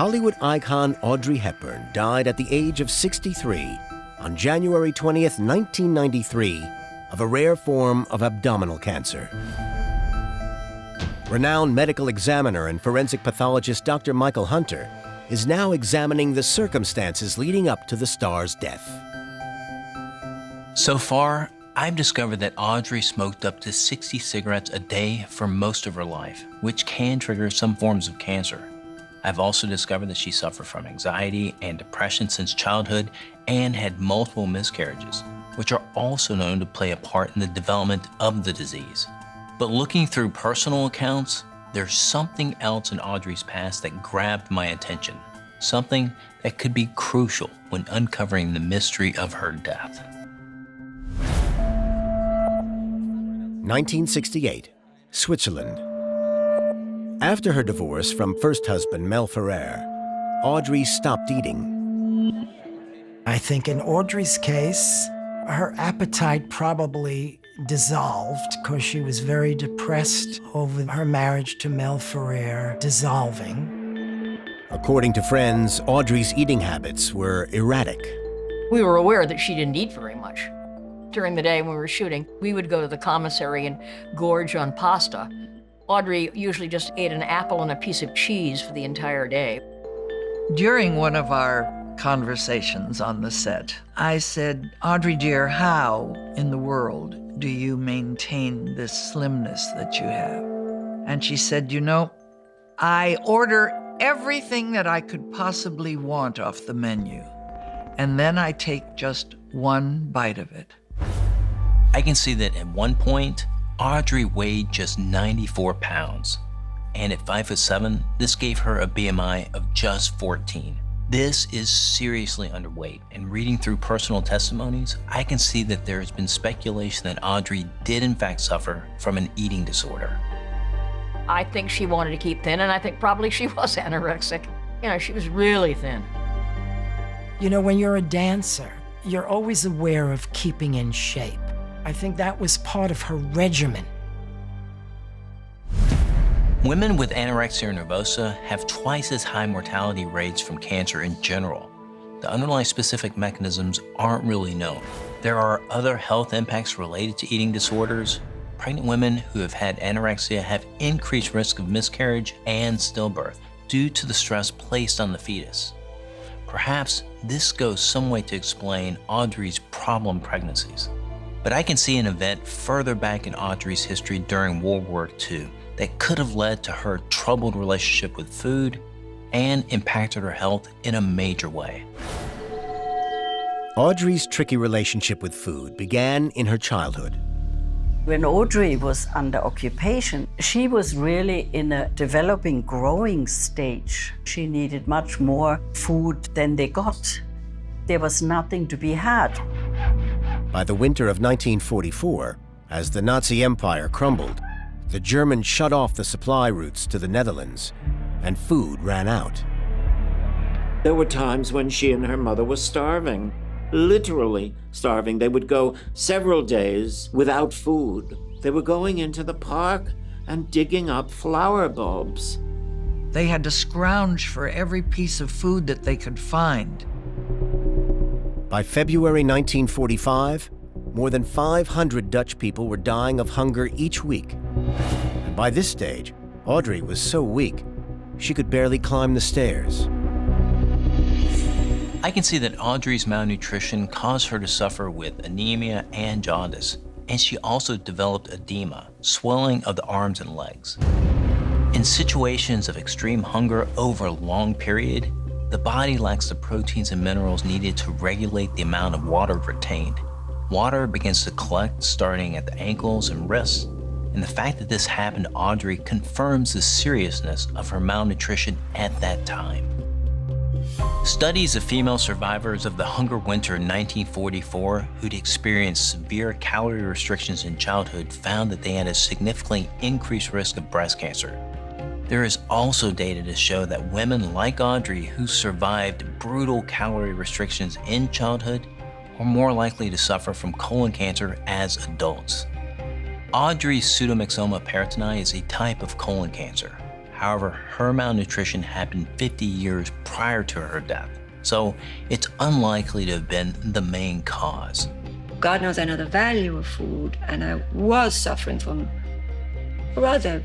Hollywood icon Audrey Hepburn died at the age of 63 on January 20th, 1993, of a rare form of abdominal cancer. Renowned medical examiner and forensic pathologist Dr. Michael Hunter is now examining the circumstances leading up to the star's death. So far, I've discovered that Audrey smoked up to 60 cigarettes a day for most of her life, which can trigger some forms of cancer. I've also discovered that she suffered from anxiety and depression since childhood and had multiple miscarriages, which are also known to play a part in the development of the disease. But looking through personal accounts, there's something else in Audrey's past that grabbed my attention, something that could be crucial when uncovering the mystery of her death. 1968, Switzerland. After her divorce from first husband Mel Ferrer, Audrey stopped eating. I think in Audrey's case, her appetite probably dissolved because she was very depressed over her marriage to Mel Ferrer dissolving. According to friends, Audrey's eating habits were erratic. We were aware that she didn't eat very much. During the day when we were shooting, we would go to the commissary and gorge on pasta. Audrey usually just ate an apple and a piece of cheese for the entire day. During one of our conversations on the set, I said, "Audrey dear, how in the world do you maintain this slimness that you have?" And she said, "You know, I order everything that I could possibly want off the menu, and then I take just one bite of it." I can see that at one point, Audrey weighed just 94 pounds. And at 5'7", this gave her a BMI of just 14. This is seriously underweight, and reading through personal testimonies, I can see that there has been speculation that Audrey did in fact suffer from an eating disorder. I think she wanted to keep thin, and I think probably she was anorexic. You know, she was really thin. You know, when you're a dancer, you're always aware of keeping in shape. I think that was part of her regimen. Women with anorexia nervosa have twice as high mortality rates from cancer in general. The underlying specific mechanisms aren't really known. There are other health impacts related to eating disorders. Pregnant women who have had anorexia have increased risk of miscarriage and stillbirth due to the stress placed on the fetus. Perhaps this goes some way to explain Audrey's problem pregnancies. But I can see an event further back in Audrey's history during World War II that could have led to her troubled relationship with food and impacted her health in a major way. Audrey's tricky relationship with food began in her childhood. When Audrey was under occupation, she was really in a developing, growing stage. She needed much more food than they got. There was nothing to be had. By the winter of 1944, as the Nazi Empire crumbled, the Germans shut off the supply routes to the Netherlands, and food ran out. There were times when she and her mother were starving, literally starving. They would go several days without food. They were going into the park and digging up flower bulbs. They had to scrounge for every piece of food that they could find. By February 1945, more than 500 Dutch people were dying of hunger each week. And by this stage, Audrey was so weak, she could barely climb the stairs. I can see that Audrey's malnutrition caused her to suffer with anemia and jaundice, and she also developed edema, swelling of the arms and legs. In situations of extreme hunger over a long period, the body lacks the proteins and minerals needed to regulate the amount of water retained. Water begins to collect starting at the ankles and wrists, and the fact that this happened to Audrey confirms the seriousness of her malnutrition at that time. Studies of female survivors of the hunger winter in 1944 who'd experienced severe calorie restrictions in childhood found that they had a significantly increased risk of breast cancer. There is also data to show that women like Audrey who survived brutal calorie restrictions in childhood are more likely to suffer from colon cancer as adults. Audrey's pseudomyxoma peritoni is a type of colon cancer. However, her malnutrition happened 50 years prior to her death, so it's unlikely to have been the main cause. God knows I know the value of food, and I was suffering from a rather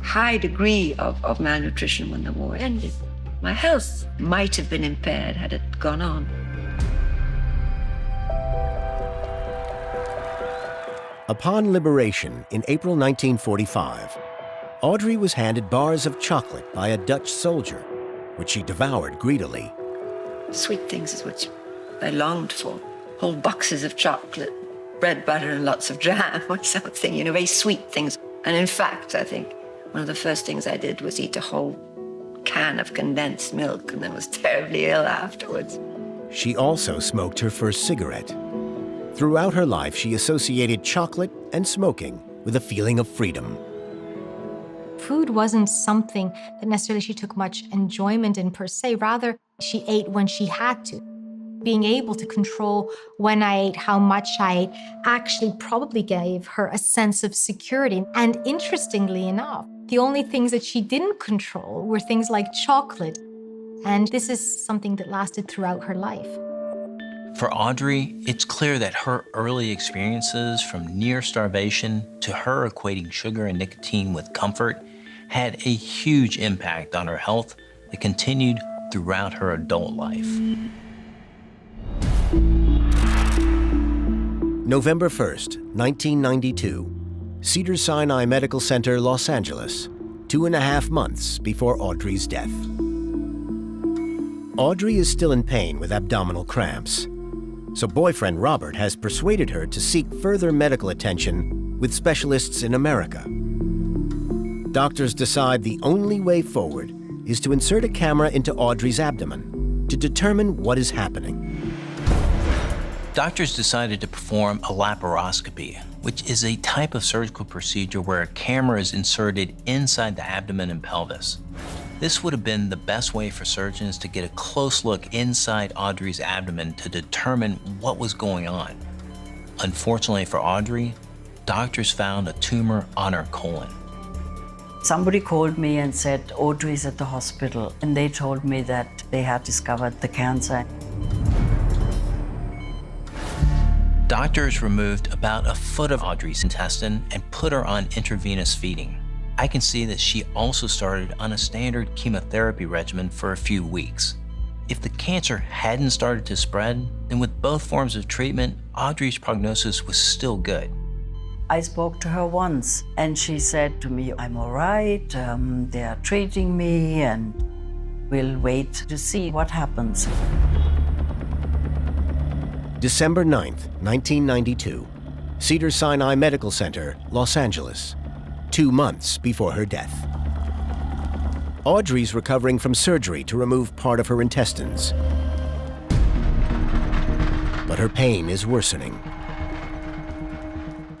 high degree of malnutrition when the war ended. My health might have been impaired had it gone on. Upon liberation in April 1945, Audrey was handed bars of chocolate by a Dutch soldier, which she devoured greedily. Sweet things is what I longed for. Whole boxes of chocolate, bread, butter, and lots of jam or something, you know, very sweet things. And in fact, I think one of the first things I did was eat a whole can of condensed milk and then was terribly ill afterwards. She also smoked her first cigarette. Throughout her life, she associated chocolate and smoking with a feeling of freedom. Food wasn't something that necessarily she took much enjoyment in per se. Rather, she ate when she had to. Being able to control when I ate, how much I ate, actually probably gave her a sense of security. And interestingly enough, the only things that she didn't control were things like chocolate. And this is something that lasted throughout her life. For Audrey, it's clear that her early experiences, from near starvation to her equating sugar and nicotine with comfort, had a huge impact on her health that continued throughout her adult life. November 1st, 1992, Cedars-Sinai Medical Center, Los Angeles, 2.5 months before Audrey's death. Audrey is still in pain with abdominal cramps, so boyfriend Robert has persuaded her to seek further medical attention with specialists in America. Doctors decide the only way forward is to insert a camera into Audrey's abdomen to determine what is happening. Doctors decided to perform a laparoscopy, which is a type of surgical procedure where a camera is inserted inside the abdomen and pelvis. This would have been the best way for surgeons to get a close look inside Audrey's abdomen to determine what was going on. Unfortunately for Audrey, doctors found a tumor on her colon. Somebody called me and said, Audrey's at the hospital, and they told me that they had discovered the cancer. Doctors removed about a foot of Audrey's intestine and put her on intravenous feeding. I can see that she also started on a standard chemotherapy regimen for a few weeks. If the cancer hadn't started to spread, then with both forms of treatment, Audrey's prognosis was still good. I spoke to her once, and she said to me, I'm all right, they are treating me, and we'll wait to see what happens. December 9th, 1992, Cedars-Sinai Medical Center, Los Angeles, 2 months before her death. Audrey's recovering from surgery to remove part of her intestines, but her pain is worsening.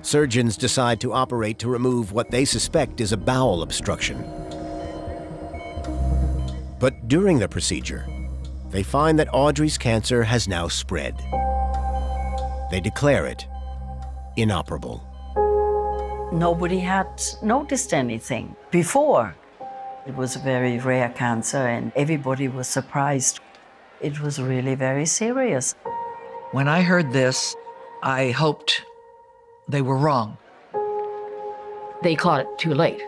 Surgeons decide to operate to remove what they suspect is a bowel obstruction. But during the procedure, they find that Audrey's cancer has now spread. They declare it inoperable. Nobody had noticed anything before. It was a very rare cancer, and everybody was surprised. It was really very serious. When I heard this, I hoped they were wrong. They caught it too late.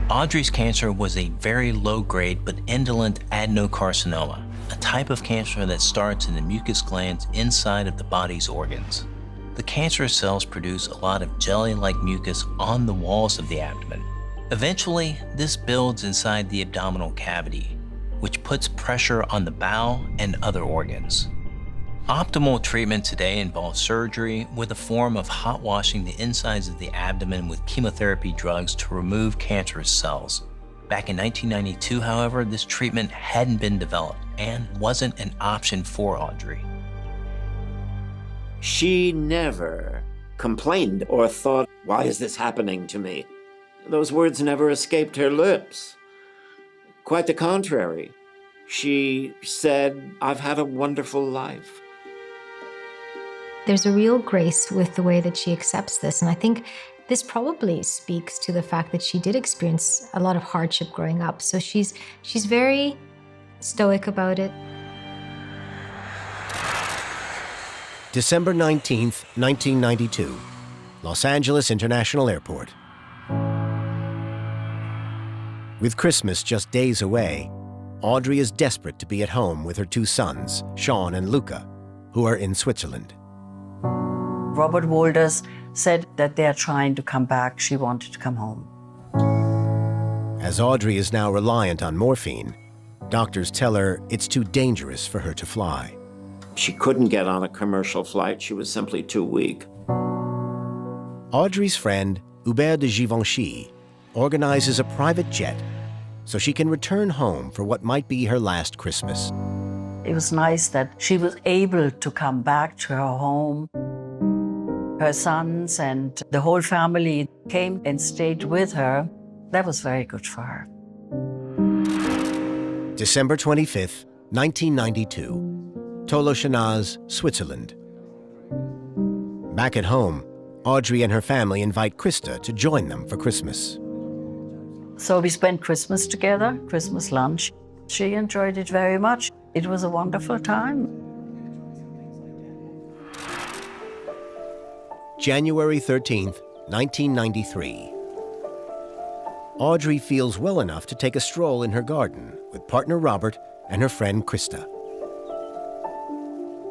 Audrey's cancer was a very low-grade but indolent adenocarcinoma, a type of cancer that starts in the mucus glands inside of the body's organs. The cancerous cells produce a lot of jelly-like mucus on the walls of the abdomen. Eventually, this builds inside the abdominal cavity, which puts pressure on the bowel and other organs. Optimal treatment today involves surgery with a form of hot washing the insides of the abdomen with chemotherapy drugs to remove cancerous cells. Back in 1992, however, this treatment hadn't been developed and wasn't an option for Audrey. She never complained or thought, why is this happening to me? Those words never escaped her lips. Quite the contrary. She said, I've had a wonderful life. There's a real grace with the way that she accepts this. And I think This probably speaks to the fact that she did experience a lot of hardship growing up. So she's very stoic about it. December 19th, 1992, Los Angeles International Airport. With Christmas just days away, Audrey is desperate to be at home with her two sons, Sean and Luca, who are in Switzerland. Robert Walters said that they are trying to come back. She wanted to come home. As Audrey is now reliant on morphine, doctors tell her it's too dangerous for her to fly. She couldn't get on a commercial flight. She was simply too weak. Audrey's friend, Hubert de Givenchy, organizes a private jet so she can return home for what might be her last Christmas. It was nice that she was able to come back to her home. Her sons and the whole family came and stayed with her. That was very good for her. December 25th, 1992, Tolochenaz, Switzerland. Back at home, Audrey and her family invite Krista to join them for Christmas. So we spent Christmas together, Christmas lunch. She enjoyed it very much. It was a wonderful time. January 13th, 1993. Audrey feels well enough to take a stroll in her garden with partner Robert and her friend Krista.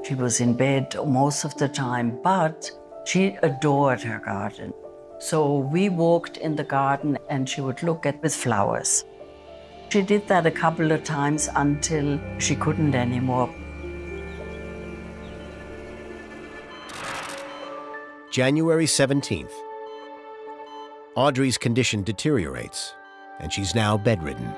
She was in bed most of the time, but she adored her garden. So we walked in the garden and she would look at with flowers. She did that a couple of times until she couldn't anymore. January 17th. Audrey's condition deteriorates, and she's now bedridden.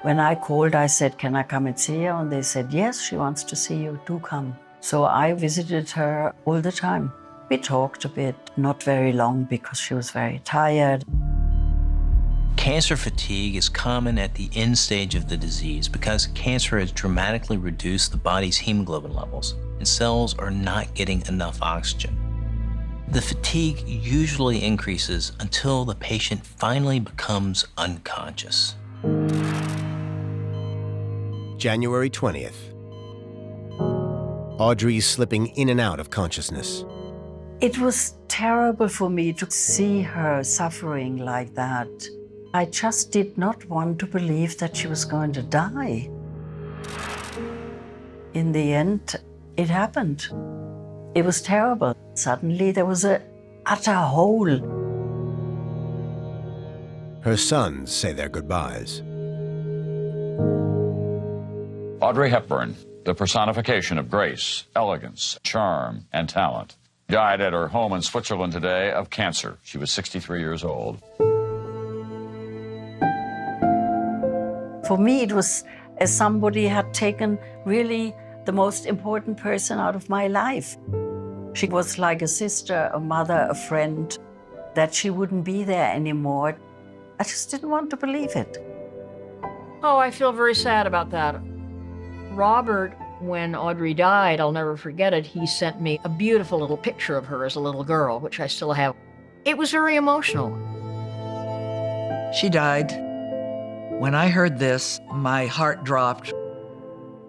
When I called, I said, "Can I come and see you?" And they said, "Yes, she wants to see you. Do come." So I visited her all the time. We talked a bit, not very long because she was very tired. Cancer fatigue is common at the end stage of the disease because cancer has dramatically reduced the body's hemoglobin levels and cells are not getting enough oxygen. The fatigue usually increases until the patient finally becomes unconscious. January 20th. Audrey's slipping in and out of consciousness. It was terrible for me to see her suffering like that. I just did not want to believe that she was going to die. In the end, it happened. It was terrible. Suddenly, there was an utter hole. Her sons say their goodbyes. Audrey Hepburn, the personification of grace, elegance, charm, and talent, died at her home in Switzerland today of cancer. She was 63 years old. For me, it was as somebody had taken really the most important person out of my life. She was like a sister, a mother, a friend, that she wouldn't be there anymore. I just didn't want to believe it. Oh, I feel very sad about that. Robert, when Audrey died, I'll never forget it, he sent me a beautiful little picture of her as a little girl, which I still have. It was very emotional. She died. When I heard this, my heart dropped.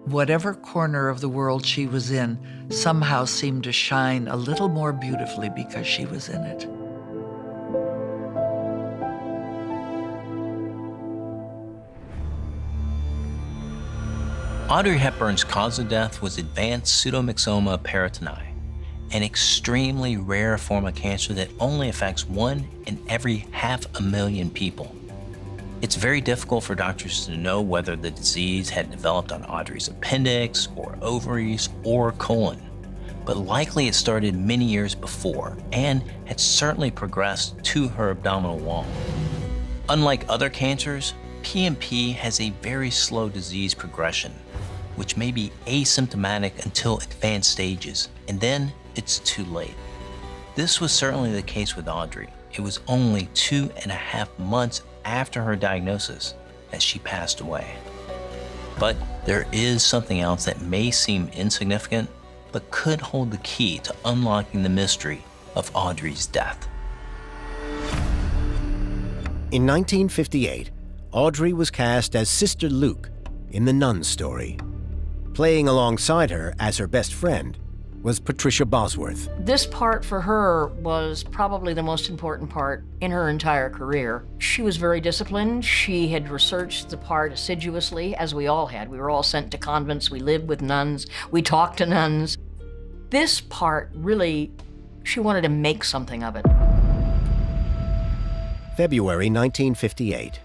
Whatever corner of the world she was in somehow seemed to shine a little more beautifully because she was in it. Audrey Hepburn's cause of death was advanced pseudomyxoma peritoni, an extremely rare form of cancer that only affects 1 in every 500,000 people. It's very difficult for doctors to know whether the disease had developed on Audrey's appendix or ovaries or colon, but likely it started many years before and had certainly progressed to her abdominal wall. Unlike other cancers, PMP has a very slow disease progression, which may be asymptomatic until advanced stages, and then it's too late. This was certainly the case with Audrey. It was only 2.5 months after her diagnosis that she passed away. But there is something else that may seem insignificant, but could hold the key to unlocking the mystery of Audrey's death. In 1958, Audrey was cast as Sister Luke in The Nun Story. Playing alongside her as her best friend was Patricia Bosworth. This part for her was probably the most important part in her entire career. She was very disciplined. She had researched the part assiduously, as we all had. We were all sent to convents. We lived with nuns. We talked to nuns. This part really, she wanted to make something of it. February 1958,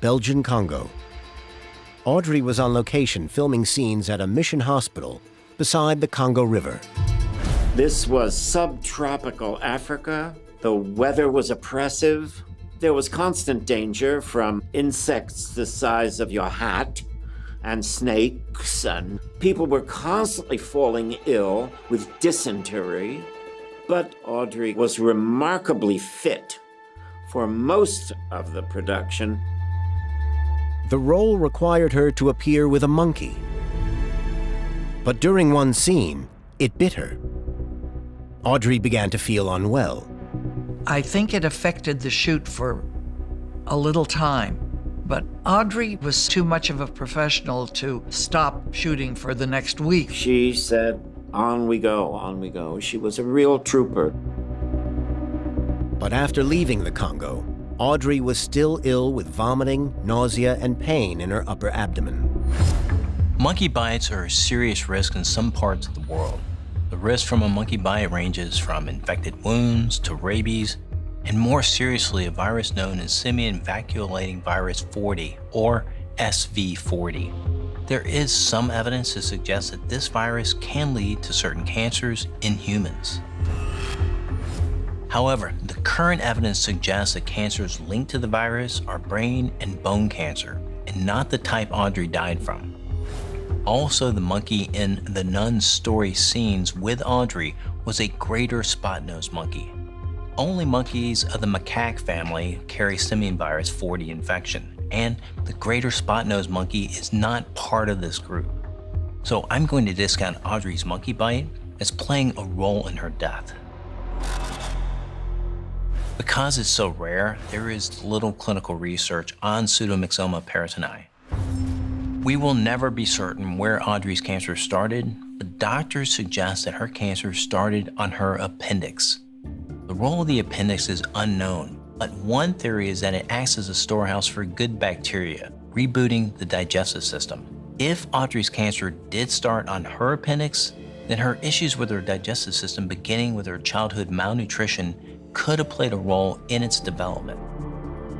Belgian Congo. Audrey was on location filming scenes at a mission hospital beside the Congo River. This was subtropical Africa. The weather was oppressive. There was constant danger from insects the size of your hat and snakes, and people were constantly falling ill with dysentery. But Audrey was remarkably fit for most of the production. The role required her to appear with a monkey. But during one scene, it bit her. Audrey began to feel unwell. I think it affected the shoot for a little time, but Audrey was too much of a professional to stop shooting for the next week. She said, on we go, on we go. She was a real trooper. But after leaving the Congo, Audrey was still ill with vomiting, nausea, and pain in her upper abdomen. Monkey bites are a serious risk in some parts of the world. The risk from a monkey bite ranges from infected wounds to rabies, and more seriously, a virus known as simian vacuolating virus 40, or SV40. There is some evidence to suggest that this virus can lead to certain cancers in humans. However, the current evidence suggests that cancers linked to the virus are brain and bone cancer, and not the type Audrey died from. Also, the monkey in the Nun Story scenes with Audrey was a greater spot-nosed monkey. Only monkeys of the macaque family carry simian virus 40 infection, and the greater spot-nosed monkey is not part of this group. So I'm going to discount Audrey's monkey bite as playing a role in her death. Because it's so rare, there is little clinical research on pseudomyxoma peritoni. We will never be certain where Audrey's cancer started, but doctors suggest that her cancer started on her appendix. The role of the appendix is unknown, but one theory is that it acts as a storehouse for good bacteria, rebooting the digestive system. If Audrey's cancer did start on her appendix, then her issues with her digestive system, beginning with her childhood malnutrition, could have played a role in its development.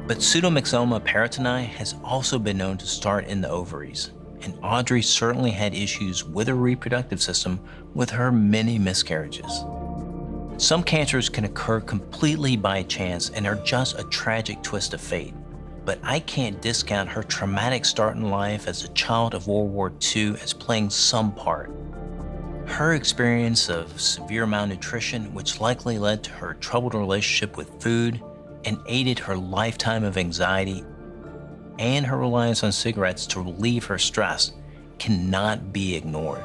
But pseudomyxoma peritoni has also been known to start in the ovaries, and Audrey certainly had issues with her reproductive system with her many miscarriages. Some cancers can occur completely by chance and are just a tragic twist of fate, but I can't discount her traumatic start in life as a child of World War II as playing some part. Her experience of severe malnutrition, which likely led to her troubled relationship with food and aided her lifetime of anxiety, and her reliance on cigarettes to relieve her stress, cannot be ignored.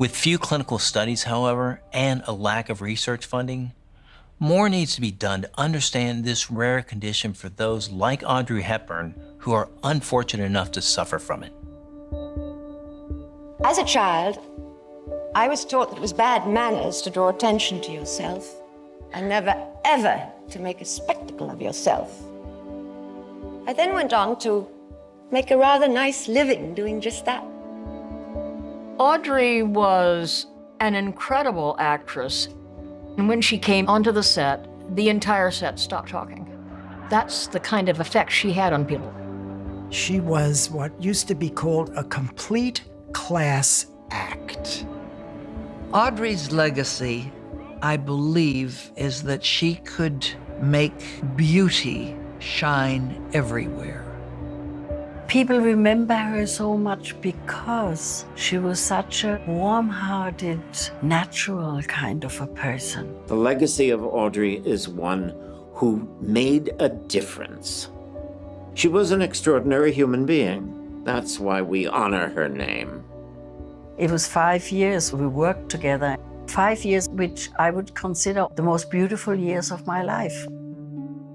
With few clinical studies, however, and a lack of research funding, more needs to be done to understand this rare condition for those like Audrey Hepburn who are unfortunate enough to suffer from it. As a child, I was taught that it was bad manners to draw attention to yourself and never, ever to make a spectacle of yourself. I then went on to make a rather nice living doing just that. Audrey was an incredible actress, and when she came onto the set, the entire set stopped talking. That's the kind of effect she had on people. She was what used to be called a complete class act. Audrey's legacy, I believe, is that she could make beauty shine everywhere. People remember her so much because she was such a warm-hearted, natural kind of a person. The legacy of Audrey is one who made a difference. She was an extraordinary human being. That's why we honor her name. It was 5 years we worked together. 5 years which I would consider the most beautiful years of my life.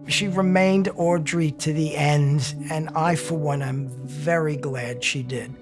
She remained Audrey to the end, and I, for one, am very glad she did.